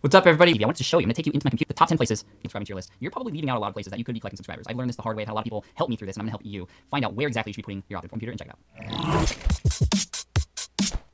What's up, everybody? I wanted to show you. I'm going to take you into my computer, the top 10 places subscribing to your list. You're probably leaving out a lot of places that you could be collecting subscribers. I learned this the hard way. I've had a lot of people help me through this, and I'm going to help you find out where exactly you should be putting your opt-in form. Computer and check it out.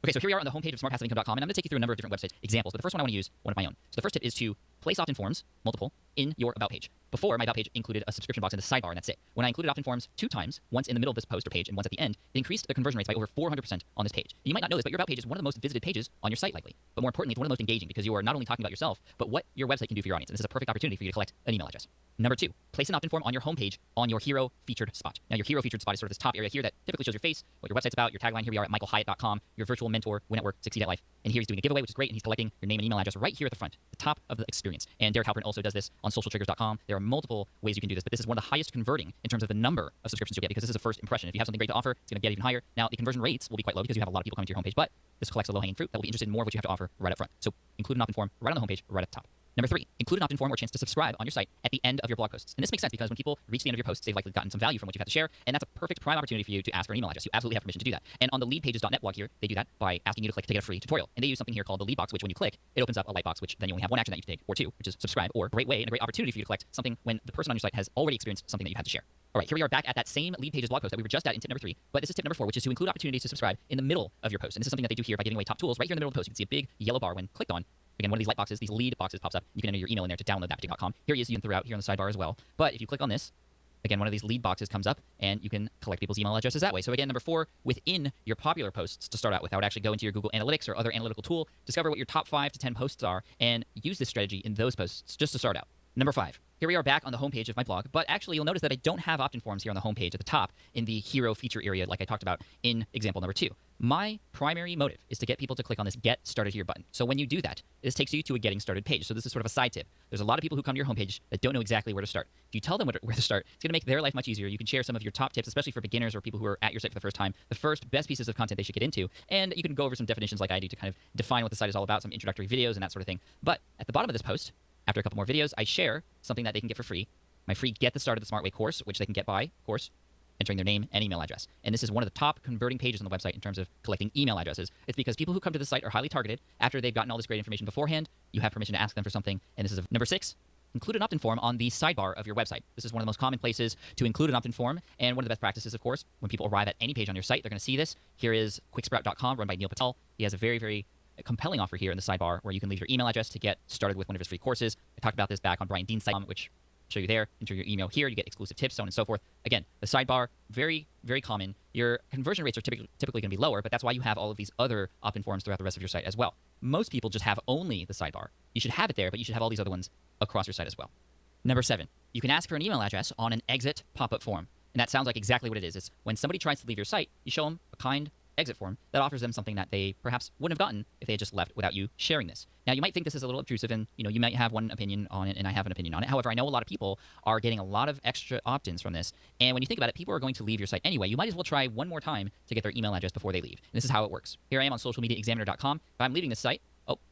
Okay, so here we are on the homepage of smartpassiveincome.com, and I'm going to take you through a number of different website examples, but the first one I want to use one of my own. So the first tip is to place opt-in forms, multiple, in your About page. Before, my About page included a subscription box in the sidebar, and that's it. When I included opt-in forms 2 times, once in the middle of this post or page and once at the end, it increased the conversion rates by over 400% on this page. And you might not know this, but your About page is one of the most visited pages on your site, likely. But more importantly, it's one of the most engaging because you are not only talking about yourself, but what your website can do for your audience. And this is a perfect opportunity for you to collect an email address. Number 2, place an opt-in form on your homepage on your hero featured spot. Now, your hero featured spot is sort of this top area here that typically shows your face, what your website's about, your tagline. Here we are at michaelhyatt.com, your virtual mentor, win at work, succeed at life. And here he's doing a giveaway, which is great, and he's collecting your name and email address right here at the front, the top of the experience. And Derek Halpern also does this on socialtriggers.com. There are multiple ways you can do this, but this is one of the highest converting in terms of the number of subscriptions you'll get because this is a first impression. If you have something great to offer, it's going to get even higher. Now, the conversion rates will be quite low because you have a lot of people coming to your homepage, but this collects the low-hanging fruit that will be interested in more of what you have to offer right up front. So include an opt-in form right on the homepage, right at the top. Number 3, include an opt-in form or chance to subscribe on your site at the end of your blog posts. And this makes sense because when people reach the end of your posts, they've likely gotten some value from what you've had to share, and that's a perfect prime opportunity for you to ask for an email address. You absolutely have permission to do that. And on the leadpages.net blog here, they do that by asking you to click to get a free tutorial. And they use something here called the lead box, which when you click, it opens up a light box, which then you only have one action that you can take, or 2, which is subscribe, or a great way and a great opportunity for you to collect something when the person on your site has already experienced something that you've had to share. All right, here we are back at that same lead pages blog post that we were just at in tip number 3, but this is tip number 4, which is to include opportunities to subscribe in the middle of your post. And this is something that they do here by giving away top tools right here in the middle of the post. You can see a big yellow bar when clicked on. Again, one of these light boxes, these lead boxes pops up. You can enter your email in there to download that particular.com. Here he is using throughout here on the sidebar as well. But if you click on this, again, one of these lead boxes comes up, and you can collect people's email addresses that way. So again, number 4, within your popular posts to start out with, I would actually go into your Google Analytics or other analytical tool, discover what your top 5 to 10 posts are, and use this strategy in those posts just to start out. Number 5. Here we are back on the homepage of my blog, but actually you'll notice that I don't have opt-in forms here on the homepage at the top in the hero feature area like I talked about in example number 2. My primary motive is to get people to click on this Get Started Here button. So when you do that, this takes you to a Getting Started page. So this is sort of a side tip. There's a lot of people who come to your homepage that don't know exactly where to start. If you tell them where to start, it's going to make their life much easier. You can share some of your top tips, especially for beginners or people who are at your site for the first time, the first best pieces of content they should get into. And you can go over some definitions like I do to kind of define what the site is all about, some introductory videos and that sort of thing. But at the bottom of this post, after a couple more videos, I share something that they can get for free. My free Get the Started the Smart Way course, which they can get by, of course, entering their name and email address. And this is one of the top converting pages on the website in terms of collecting email addresses. It's because people who come to the site are highly targeted. After they've gotten all this great information beforehand, you have permission to ask them for something. And this is number 6. Include an opt-in form on the sidebar of your website. This is one of the most common places to include an opt-in form. And one of the best practices, of course, when people arrive at any page on your site, they're going to see this. Here is quicksprout.com, run by Neil Patel. He has a very, very compelling offer here in the sidebar where you can leave your email address to get started with one of his free courses. I talked about this back on Brian Dean's site, which show you there. Enter your email here, you get exclusive tips, so on and so forth. Again, the sidebar, very, very common. Your conversion rates are typically going to be lower, but that's why you have all of these other opt-in forms throughout the rest of your site as well. Most people just have only the sidebar. You should have it there, but you should have all these other ones across your site as well. Number 7, you can ask for an email address on an exit pop-up form. And that sounds like exactly what it is. It's when somebody tries to leave your site, you show them a kind exit form that offers them something that they perhaps wouldn't have gotten if they had just left without you sharing this. Now, you might think this is a little obtrusive, and you might have one opinion on it, and I have an opinion on it. However, I know a lot of people are getting a lot of extra opt-ins from this, and when you think about it, people are going to leave your site anyway. You might as well try one more time to get their email address before they leave. And this is how it works. Here I am on socialmediaexaminer.com. If I'm leaving this site,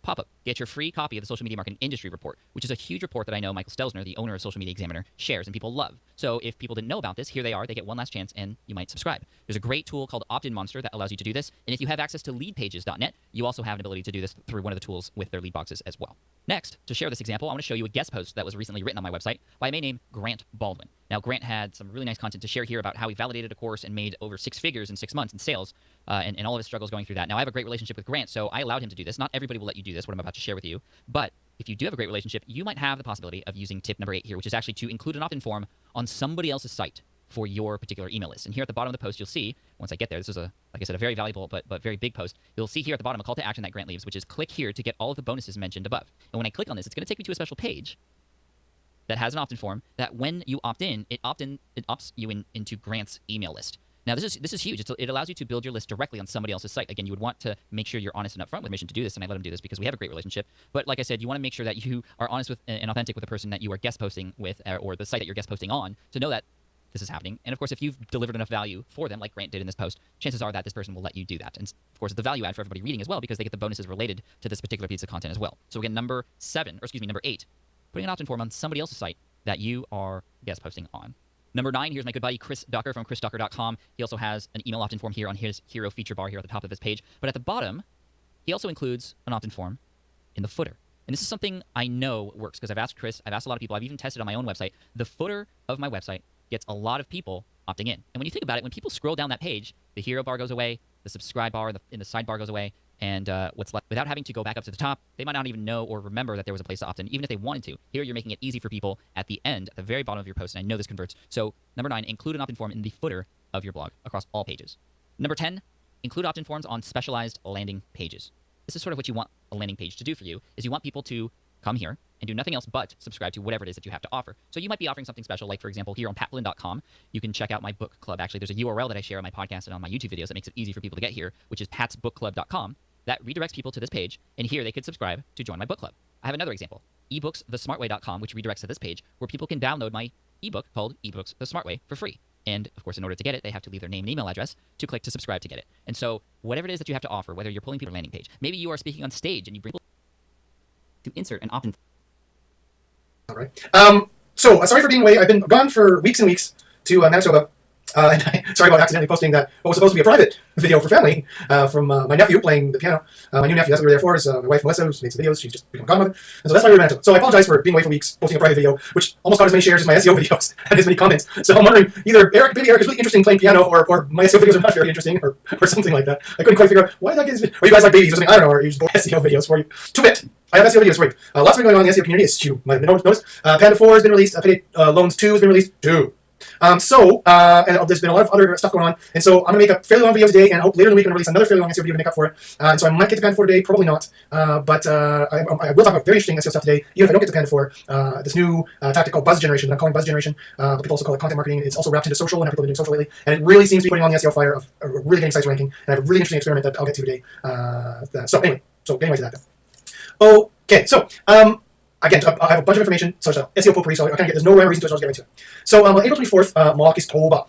pop up. Get your free copy of the Social Media Marketing Industry Report, which is a huge report that I know Michael Stelzner, the owner of Social Media Examiner, shares and people love. So if people didn't know about this, here they are. They get one last chance, and you might subscribe. There's a great tool called Opt-in Monster that allows you to do this. And if you have access to leadpages.net, you also have an ability to do this through one of the tools with their lead boxes as well. Next, to share this example, I want to show you a guest post that was recently written on my website by a man named Grant Baldwin. Now, Grant had some really nice content to share here about how he validated a course and made over 6 figures in 6 months in sales, and all of his struggles going through that. Now, I have a great relationship with Grant, so I allowed him to do this. Not everybody will let you do this, what I'm about to share with you, but if you do have a great relationship, you might have the possibility of using tip number 8 here, which is actually to include an opt-in form on somebody else's site for your particular email list. And here at the bottom of the post, you'll see, once I get there, this is like I said, a very valuable but very big post. You'll see here at the bottom a call to action that Grant leaves, which is click here to get all of the bonuses mentioned above. And when I click on this, it's going to take me to a special page that has an opt-in form that when you opt in, it opts you into Grant's email list. Now, this is huge. It allows you to build your list directly on somebody else's site. Again, you would want to make sure you're honest and upfront with permission to do this, and I let him do this because we have a great relationship. But like I said, you want to make sure that you are honest with and authentic with the person that you are guest posting with, or the site that you're guest posting on, to know that this is happening. And of course, if you've delivered enough value for them, like Grant did in this post, chances are that this person will let you do that. And of course, it's the value add for everybody reading as well because they get the bonuses related to this particular piece of content as well. So again, number 8, putting an opt-in form on somebody else's site that you are guest posting on. Number 9, here's my good buddy Chris Ducker from chrisducker.com. He also has an email opt-in form here on his hero feature bar here at the top of his page. But at the bottom, he also includes an opt-in form in the footer. And this is something I know works because I've asked Chris, I've asked a lot of people, I've even tested on my own website. The footer of my website gets a lot of people opting in. And when you think about it, when people scroll down that page, the hero bar goes away, the subscribe bar in the sidebar goes away, and what's left, without having to go back up to the top, they might not even know or remember that there was a place to opt in, even if they wanted to. Here, you're making it easy for people at the end, at the very bottom of your post, and I know this converts. So, number 9, include an opt-in form in the footer of your blog across all pages. Number 10, include opt-in forms on specialized landing pages. This is sort of what you want a landing page to do for you, is you want people to come here and do nothing else but subscribe to whatever it is that you have to offer. So you might be offering something special, like, for example, here on patflynn.com, you can check out my book club. Actually, there's a URL that I share on my podcast and on my YouTube videos that makes it easy for people to get here, which is patsbookclub.com. That redirects people to this page, and here they could subscribe to join my book club. I have another example, ebooksthesmartway.com, which redirects to this page, where people can download my ebook called eBooks the Smart Way for free. And, of course, in order to get it, they have to leave their name and email address to click to subscribe to get it. And so whatever it is that you have to offer, whether you're pulling people to a landing page, maybe you are speaking on stage and you bring people to insert an opt-in. All right. So sorry for being away. I've been gone for weeks and weeks to Manitoba. And sorry about accidentally posting that what was supposed to be a private video for family from my nephew playing the piano. My new nephew, that's what we were there for, is my wife Melissa, who's made some videos. She's just become a godmother. And so that's why we were in Manitoba. So I apologize for being away for weeks, posting a private video, which almost got as many shares as my SEO videos and as many comments. So I'm wondering, either maybe Eric is really interesting playing piano, or my SEO videos are not very interesting, or something like that. I couldn't quite figure out why that is. Or you guys like babies or something, I don't know, or you just SEO videos for you. 2-bit. I have SEO videos for you. Lots been going on in the SEO community. As you might have noticed, Panda 4 has been released. Payday Loans 2 has been released. 2. And there's been a lot of other stuff going on, and so I'm going to make a fairly long video today, and I hope later in the week I'm going to release another fairly long SEO video to make up for it. And so I might get to Panda 4 today, probably not, but I will talk about very interesting SEO stuff today, even if I don't get to Panda 4. This new tactic called buzz generation, that I'm calling buzz generation, but people also call it content marketing. It's also wrapped into social, and how people have been doing social lately, and it really seems to be putting on the SEO fire of really getting sites ranking, and I have a really interesting experiment that I'll get to today. So getting right to that. Okay, so again, I have a bunch of information, so it's SEO potpourri, so there's no rhyme or reason to it, so I'll just get right to it. So on April 24th, Malakis Toba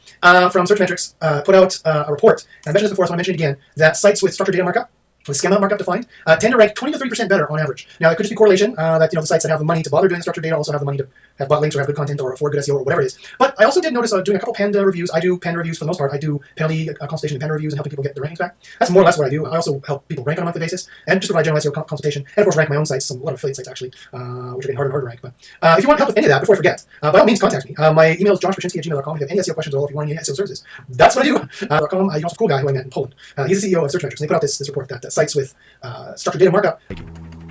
from Searchmetrics put out a report, and I mentioned this before, so I mention it again, that sites with structured data markup, with schema markup defined, tend to rank 20 to 30% better on average. Now, it could just be correlation, that the sites that have the money to bother doing the structured data also have the money to have bot links or have good content or afford good SEO or whatever it is. But I also did notice doing a couple Panda reviews. I do Panda reviews for the most part. I do penalty consultation and Panda reviews and helping people get their rankings back. That's more or less what I do. I also help people rank on a monthly basis and just provide general SEO consultation. And of course, rank my own sites, a lot of affiliate sites actually, which are getting harder and harder to rank. But if you want help with any of that, before I forget, by all means, contact me. My email is joshpaczynski@gmail.com. If you have any SEO questions at all, if you want any SEO services, that's what I do. You know, a cool guy who I met in Poland. He's the CEO of Searchmetrics. And they put out this report that sites with structured data markup.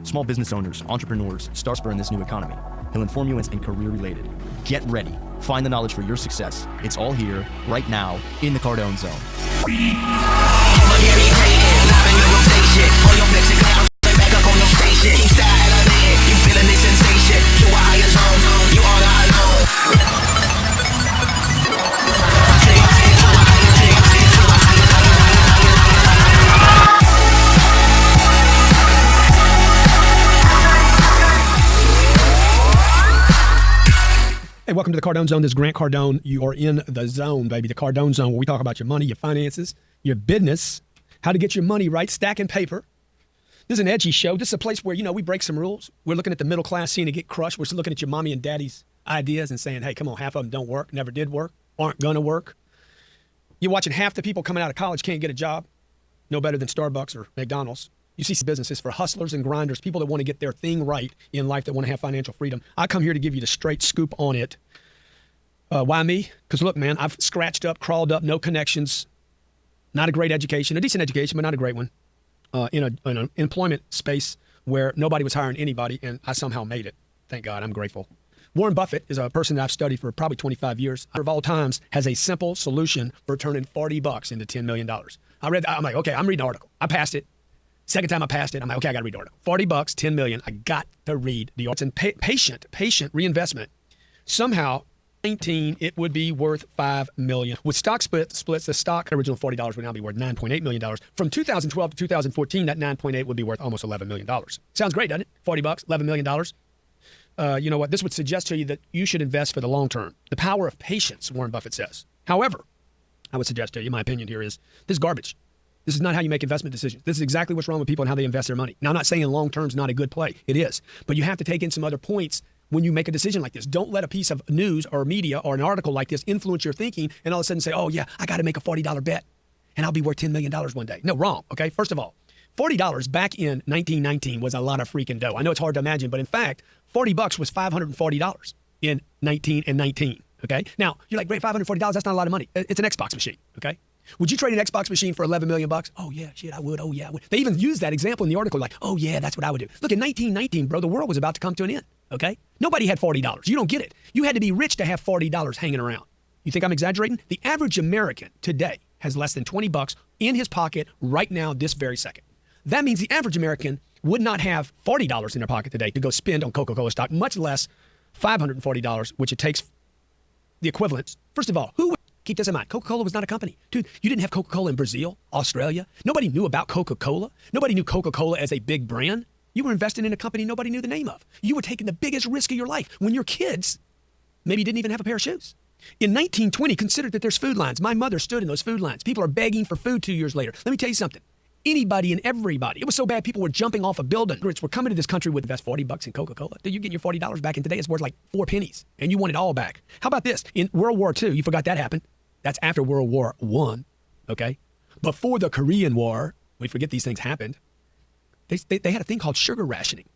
Small business owners, entrepreneurs, start spur in this new economy. He'll inform you and career related. Get ready. Find the knowledge for your success. It's all here, right now, in the Cardone Zone. Hey, welcome to the Cardone Zone. This is Grant Cardone. You are in the zone, baby. The Cardone Zone, where we talk about your money, your finances, your business, how to get your money right, stacking paper. This is an edgy show. This is a place where, we break some rules. We're looking at the middle class seeing it get crushed. We're still looking at your mommy and daddy's ideas and saying, hey, come on, half of them don't work, never did work, aren't going to work. You're watching half the people coming out of college can't get a job, no better than Starbucks or McDonald's. You see businesses for hustlers and grinders, people that want to get their thing right in life, that want to have financial freedom. I come here to give you the straight scoop on it. Why me? Because look, man, I've scratched up, crawled up, no connections, not a great education, a decent education, but not a great one, in an employment space where nobody was hiring anybody, and I somehow made it. Thank God, I'm grateful. Warren Buffett is a person that I've studied for probably 25 years. Of all times, has a simple solution for turning $40 into $10 million. I'm like, okay, I'm reading the article. I passed it. Second time I passed it, I'm like, okay, I got to read the article. $40, $10 million. I got to read the article. And patient reinvestment. Somehow, 19, it would be worth $5 million. With stock splits, the stock original $40 would now be worth $9.8 million. From 2012 to 2014, that 9.8 would be worth almost $11 million. Sounds great, doesn't it? $40, $11 million. You know what? This would suggest to you that you should invest for the long term. The power of patience, Warren Buffett says. However, I would suggest to you, my opinion here is, this is garbage. This is not how you make investment decisions. This is exactly what's wrong with people and how they invest their money. Now, I'm not saying long term is not a good play. It is. But you have to take in some other points when you make a decision like this. Don't let a piece of news or media or an article like this influence your thinking and all of a sudden say, oh, yeah, I got to make a $40 bet and I'll be worth $10 million one day. No, wrong. Okay. First of all, $40 back in 1919 was a lot of freaking dough. I know it's hard to imagine, but in fact, $40 was $540 in 1919. Okay. Now you're like, great, $540. That's not a lot of money. It's an Xbox machine. Okay. Would you trade an Xbox machine for $11 million? Oh yeah, shit, I would. Oh yeah, I would. They even used that example in the article, like, oh yeah, that's what I would do. Look, in 1919, bro, the world was about to come to an end. Okay. Nobody had $40. You don't get it. You had to be rich to have $40 hanging around. You think I'm exaggerating? The average American today has less than $20 in his pocket right now, this very second. That means the average American would not have $40 in their pocket today to go spend on Coca-Cola stock, much less $540, which it takes the equivalent. First of all, who would keep this in mind? Coca-Cola was not a company. Dude, you didn't have Coca-Cola in Brazil, Australia. Nobody knew about Coca-Cola. Nobody knew Coca-Cola as a big brand. You were investing in a company nobody knew the name of. You were taking the biggest risk of your life when your kids maybe didn't even have a pair of shoes. In 1920, consider that there's food lines. My mother stood in those food lines. People are begging for food 2 years later. Let me tell you something. Anybody and everybody. It was so bad, people were jumping off a building. We're coming to this country with invest $40 in Coca-Cola. Dude, you get your $40 back, and today it's worth like 4 pennies, and you want it all back. How about this? In World War II, you forgot that happened. That's after World War I, okay? Before the Korean War, we forget these things happened, they had a thing called sugar rationing.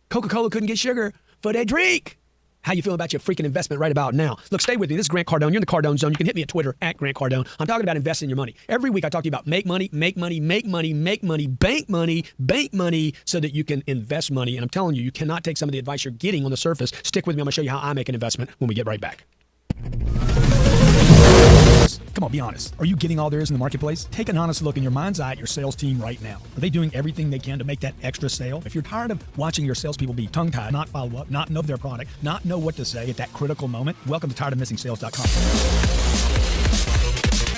Coca-Cola couldn't get sugar for their drink. How you feeling about your freaking investment right about now? Look, stay with me. This is Grant Cardone. You're in the Cardone Zone. You can hit me at Twitter, at Grant Cardone. I'm talking about investing your money. Every week I talk to you about make money, make money, make money, make money, bank money, so that you can invest money. And I'm telling you, you cannot take some of the advice you're getting on the surface. Stick with me. I'm going to show you how I make an investment when we get right back. Come on, be honest. Are you getting all there is in the marketplace? Take an honest look in your mind's eye at your sales team right now. Are they doing everything they can to make that extra sale? If you're tired of watching your salespeople be tongue-tied, not follow up, not know their product, not know what to say at that critical moment, welcome to tiredofmissingsales.com.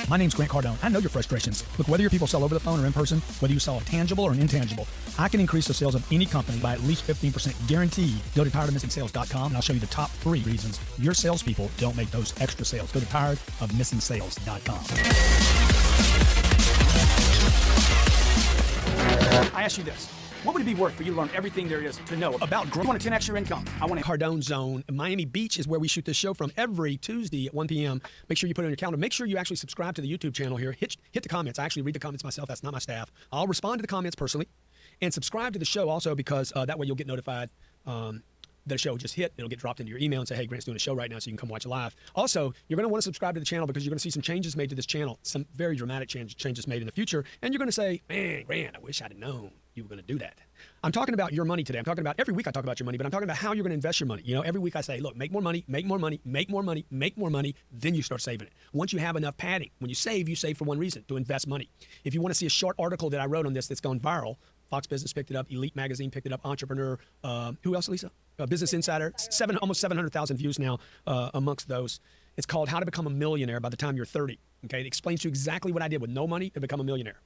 My name's Grant Cardone. I know your frustrations. Look, whether your people sell over the phone or in person, whether you sell a tangible or an intangible, I can increase the sales of any company by at least 15% guaranteed. Go to tiredofmissingsales.com and I'll show you the top 3 reasons your salespeople don't make those extra sales. Go to tiredofmissingsales.com. I ask you this. What would it be worth for you to learn everything there is to know about growth? I want to 10x your income. I want to Cardone Zone. Miami Beach is where we shoot this show from every Tuesday at 1 p.m. Make sure you put it on your calendar. Make sure you actually subscribe to the YouTube channel here. Hit the comments. I actually read the comments myself. That's not my staff. I'll respond to the comments personally. And subscribe to the show also because that way you'll get notified that a show just hit. It'll get dropped into your email and say, hey, Grant's doing a show right now, so you can come watch it live. Also, you're going to want to subscribe to the channel because you're going to see some changes made to this channel, some very dramatic changes made in the future. And you're going to say, man, Grant, I wish I'd have known you were going to do that. I'm talking about your money today. I'm talking about every week I talk about your money, but I'm talking about how you're going to invest your money. You know, every week I say, look, make more money, make more money, make more money, make more money. Then you start saving it. Once you have enough padding, when you save for one reason, to invest money. If you want to see a short article that I wrote on this that's gone viral, Fox Business picked it up, Elite Magazine picked it up, Entrepreneur, who else, Lisa? Business Insider, almost 700,000 views now amongst those. It's called How to Become a Millionaire by the Time You're 30. Okay, it explains to you exactly what I did with no money to become a millionaire.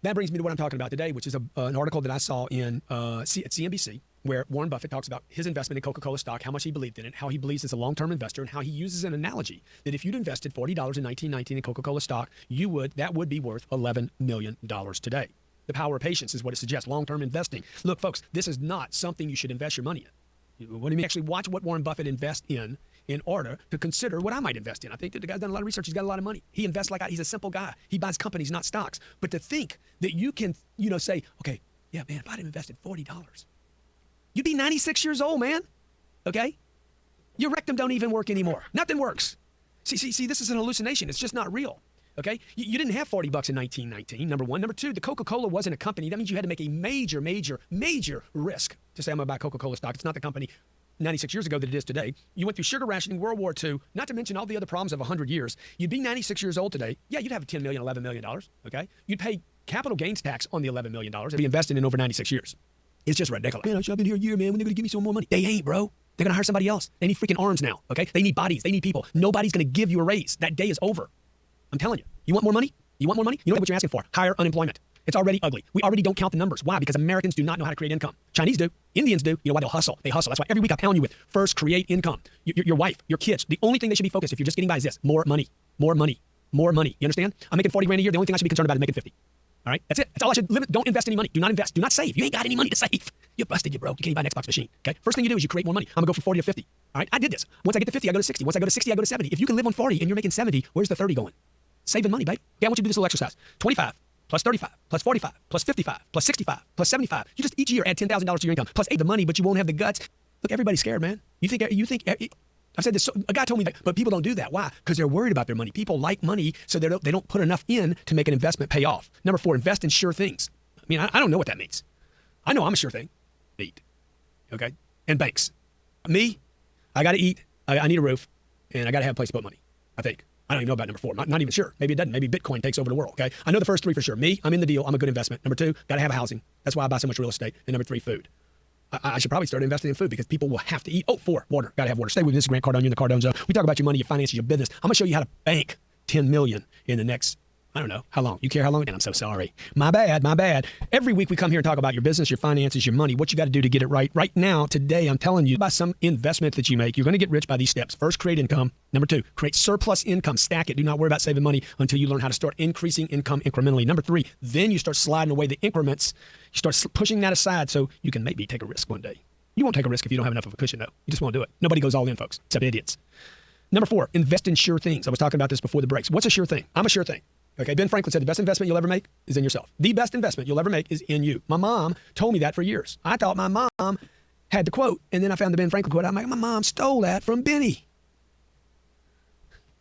That brings me to what I'm talking about today, which is an article that I saw at CNBC, where Warren Buffett talks about his investment in Coca-Cola stock, how much he believed in it, how he believes as a long-term investor, and how he uses an analogy that if you'd invested $40 in 1919 in Coca-Cola stock, that would be worth $11 million today. The power of patience is what it suggests, long-term investing. Look, folks, this is not something you should invest your money in. What do you mean? Actually watch what Warren Buffett invests in order to consider what I might invest in. I think that the guy's done a lot of research. He's got a lot of money. He invests he's a simple guy. He buys companies, not stocks. But to think that you can, say, okay, yeah, man, if I'd invested $40, you'd be 96 years old, man. Okay? Your rectum don't even work anymore. Nothing works. See, this is an hallucination. It's just not real. Okay? You didn't have $40 in 1919, number one. Number two, the Coca-Cola wasn't a company. That means you had to make a major, major, major risk to say I'm going to buy Coca-Cola stock. It's not the company 96 years ago that it is today. You went through sugar rationing, World War II, not to mention all the other problems of 100 years. You'd be 96 years old today. Yeah, you'd have $10 million, $11 million, okay? You'd pay capital gains tax on the $11 million if you invested in over 96 years. It's just ridiculous. Man, I've been here a year, man. When they're going to give me some more money? They ain't, bro. They're going to hire somebody else. They need freaking arms now, okay? They need bodies. They need people. Nobody's going to give you a raise. That day is over. I'm telling you. You want more money? You want more money? You know what you're asking for? Higher unemployment. It's already ugly. We already don't count the numbers. Why? Because Americans do not know how to create income. Chinese do. Indians do. You know why? They'll hustle. They hustle. That's why every week I pound you with first create income. Your wife, your kids. The only thing they should be focused if you're just getting by is this. More money. More money. More money. You understand? I'm making 40 grand a year. The only thing I should be concerned about is making 50. All right? That's it. That's all I should limit. Don't invest any money. Do not invest. Do not save. You ain't got any money to save. You're busted. You're broke. You can't even buy an Xbox machine. Okay? First thing you do is you create more money. I'm going to go from 40 to 50. All right? I did this. Once I get to 50, I go to 60. Once I go to 60, I go to 70. If you can live on 40 and you're making 70, where's the 30 going? Saving money, babe. Okay, I want you to do this little exercise. 25 plus 35, plus 45, plus 55, plus 65, plus 75. You just each year add $10,000 to your income, plus the money, but you won't have the guts. Look, everybody's scared, man. You think I've said this. A guy told me that, but people don't do that. Why? Because they're worried about their money. People like money, so they don't put enough in to make an investment pay off. Number 4, invest in sure things. I mean, I don't know what that means. I know I'm a sure thing. Eat. Okay? And banks. Me, I got to eat. I need a roof, and I got to have a place to put money, I think. I don't even know about number 4. Not even sure. Maybe it doesn't. Maybe Bitcoin takes over the world, okay? I know the first 3 for sure. Me, I'm in the deal. I'm a good investment. Number 2, got to have housing. That's why I buy so much real estate. And number 3, food. I should probably start investing in food because people will have to eat. 4, water. Got to have water. Stay with me. This is Grant Cardone. You're in the Cardone Zone. We talk about your money, your finances, your business. I'm going to show you how to bank $10 million in the next, I don't know, how long? You care how long? And I'm so sorry. My bad. Every week we come here and talk about your business, your finances, your money, what you got to do to get it right. Right now, today, I'm telling you, by some investment that you make, you're going to get rich by these steps. First, create income. Number 2, create surplus income. Stack it. Do not worry about saving money until you learn how to start increasing income incrementally. Number 3, then you start sliding away the increments. You start pushing that aside so you can maybe take a risk one day. You won't take a risk if you don't have enough of a cushion, though. You just won't do it. Nobody goes all in, folks, except idiots. Number 4, invest in sure things. I was talking about this before the breaks. What's a sure thing? I'm a sure thing. Okay, Ben Franklin said the best investment you'll ever make is in yourself. The best investment you'll ever make is in you. My mom told me that for years. I thought my mom had the quote, and then I found the Ben Franklin quote. I'm like, my mom stole that from Benny.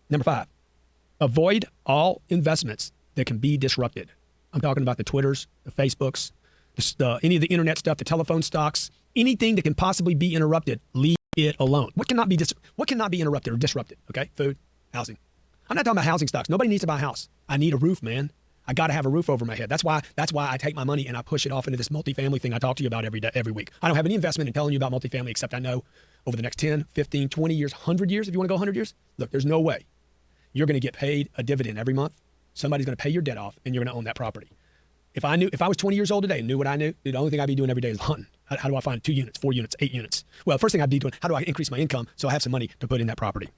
Number 5, avoid all investments that can be disrupted. I'm talking about the Twitters, the Facebooks, any of the internet stuff, the telephone stocks, anything that can possibly be interrupted. Leave it alone. What cannot be interrupted or disrupted? Okay, food, housing. I'm not talking about housing stocks. Nobody needs to buy a house. I need a roof, man. I got to have a roof over my head. That's why I take my money and I push it off into this multifamily thing I talk to you about every week. I don't have any investment in telling you about multifamily, except I know over the next 10, 15, 20 years, 100 years, if you want to go 100 years, look, there's no way you're going to get paid a dividend every month. Somebody's going to pay your debt off and you're going to own that property. If I was 20 years old today and knew what I knew, the only thing I'd be doing every day is hunting. How do I find 2 units, 4 units, 8 units? Well, first thing I'd be doing, how do I increase my income so I have some money to put in that property?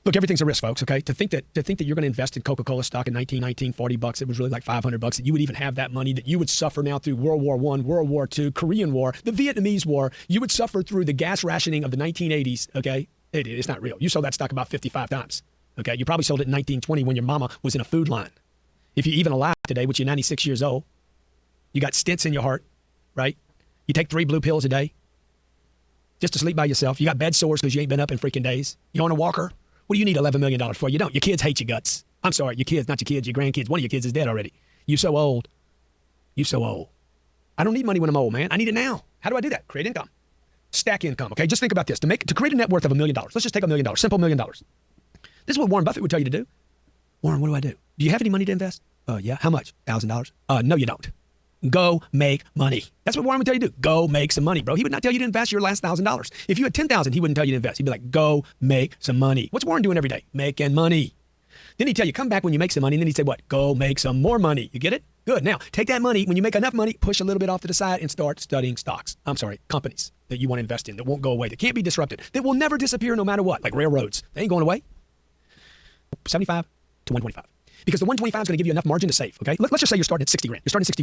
Look, everything's a risk, folks, okay? To think that you're going to invest in Coca-Cola stock in 1919, $40, it was really like $500, that you would even have that money, that you would suffer now through World War I, World War II, Korean War, the Vietnamese War, you would suffer through the gas rationing of the 1980s, okay? It's not real. You sold that stock about 55 times, okay? You probably sold it in 1920 when your mama was in a food line. If you're even alive today, which you're 96 years old, you got stents in your heart, right? You take 3 blue pills a day just to sleep by yourself. You got bed sores because you ain't been up in freaking days. You're on a walker. What do you need $11 million for? You don't. Your kids hate your guts. I'm sorry, your kids, not your kids, your grandkids. One of your kids is dead already. You so old. I don't need money when I'm old, man. I need it now. How do I do that? Create income. Stack income, okay? Just think about this. To create a net worth of $1 million, let's just take $1 million, simple $1 million. This is what Warren Buffett would tell you to do. Warren, what do I do? Do you have any money to invest? Yeah. How much? $1,000. No, you don't. Go make money. That's what Warren would tell you to do. Go make some money, bro. He would not tell you to invest your last $1,000. If you had $10,000, he wouldn't tell you to invest. He'd be like, go make some money. What's Warren doing every day? Making money. Then he'd tell you, come back when you make some money. And then he'd say, what? Go make some more money. You get it? Good. Now, take that money. When you make enough money, push a little bit off to the side and start studying stocks. Companies that you want to invest in that won't go away, that can't be disrupted, that will never disappear no matter what, like railroads. They ain't going away. 75 to 125. Because the 125 is going to give you enough margin to save, okay? Let's just say you're starting at 60 grand. You're starting at 60 grand.